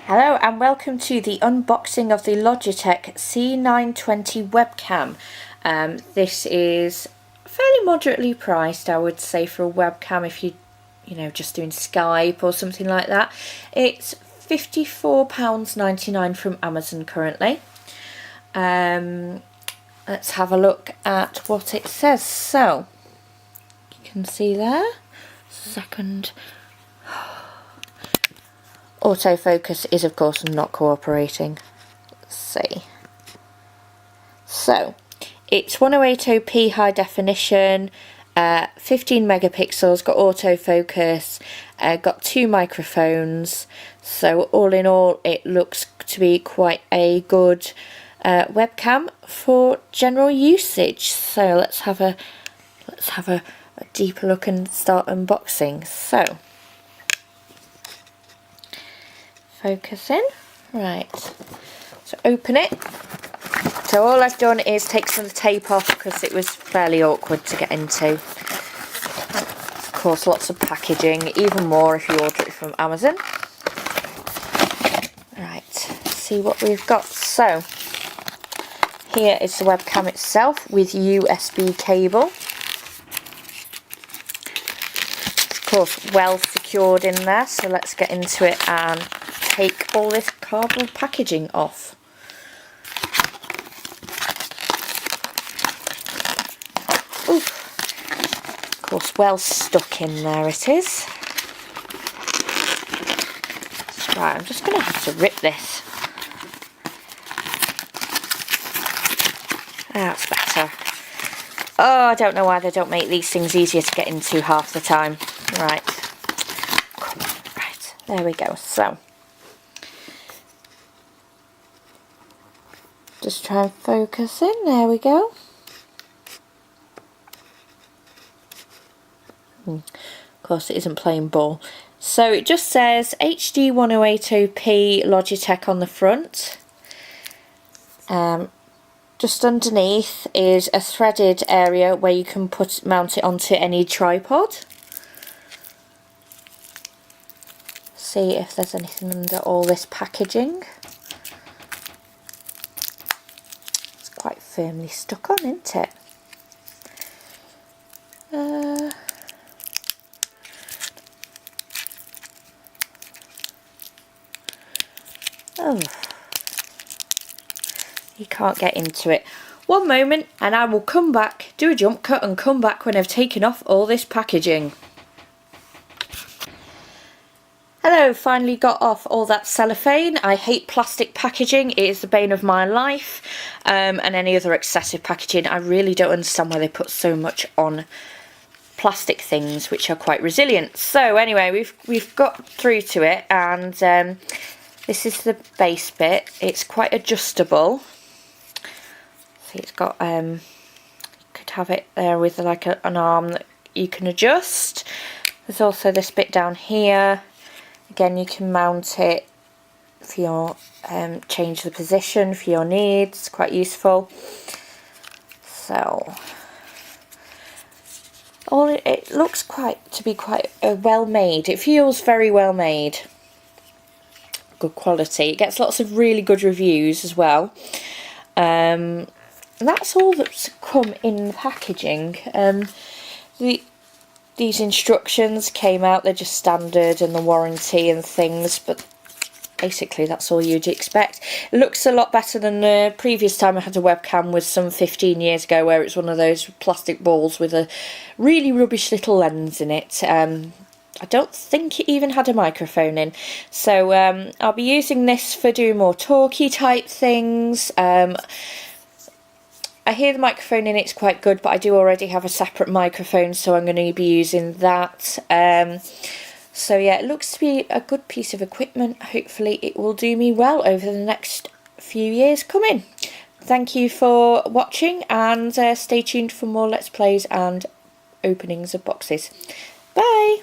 Hello and welcome to the unboxing of the Logitech C920 webcam. This is fairly moderately priced, I would say, for a webcam if you just doing Skype or something like that. It's £54.99 from Amazon currently. Let's have a look at what it says. So you can see there, second. Autofocus is of course not cooperating. Let's see. So it's 1080p high definition, 15 megapixels, got autofocus, got 2 microphones. So all in all, it looks to be quite a good webcam for general usage. So let's have a deeper look and start unboxing. So focus in. Right, so open it. So all I've done is take some of the tape off because it was fairly awkward to get into. Of course, lots of packaging, even more if you order it from Amazon. Right, let's see what we've got. So here is the webcam itself with USB cable. Of course, well secured in there, so let's get into it and take all this cardboard packaging off. Ooh. Of course, well stuck in there it is. Right, I'm just going to have to rip this. That's better. Oh, I don't know why they don't make these things easier to get into half the time. Right. Right, there we go. So just try and focus in, there we go. Of course it isn't playing ball. So it just says HD 1080p Logitech on the front. Just underneath is a threaded area where you can mount it onto any tripod. See if there's anything under all this packaging. Quite firmly stuck on, isn't it? Oh, you can't get into it. One moment and I will come back, do a jump cut and come back when I've taken off all this packaging. Hello, finally got off all that cellophane. I hate plastic packaging, it is the bane of my life, and any other excessive packaging. I really don't understand why they put so much on plastic things which are quite resilient. So anyway, we've got through to it, and this is the base bit. It's quite adjustable. See, it's got you could have it there with like an arm that you can adjust. There's also this bit down here. Again, you can mount it for your change the position for your needs. Quite useful. So it looks to be quite well made. It feels very well made. Good quality. It gets lots of really good reviews as well. And that's all that's come in the packaging. These instructions came out, they're just standard, and the warranty and things, but basically that's all you'd expect. It looks a lot better than the previous time I had a webcam with some 15 years ago, where it's one of those plastic balls with a really rubbish little lens in it. I don't think it even had a microphone in. So I'll be using this for doing more talky type things. I hear the microphone in it's quite good, but I do already have a separate microphone, so I'm going to be using that. So yeah, it looks to be a good piece of equipment. Hopefully it will do me well over the next few years coming. Thank you for watching, and stay tuned for more Let's Plays and openings of boxes. Bye!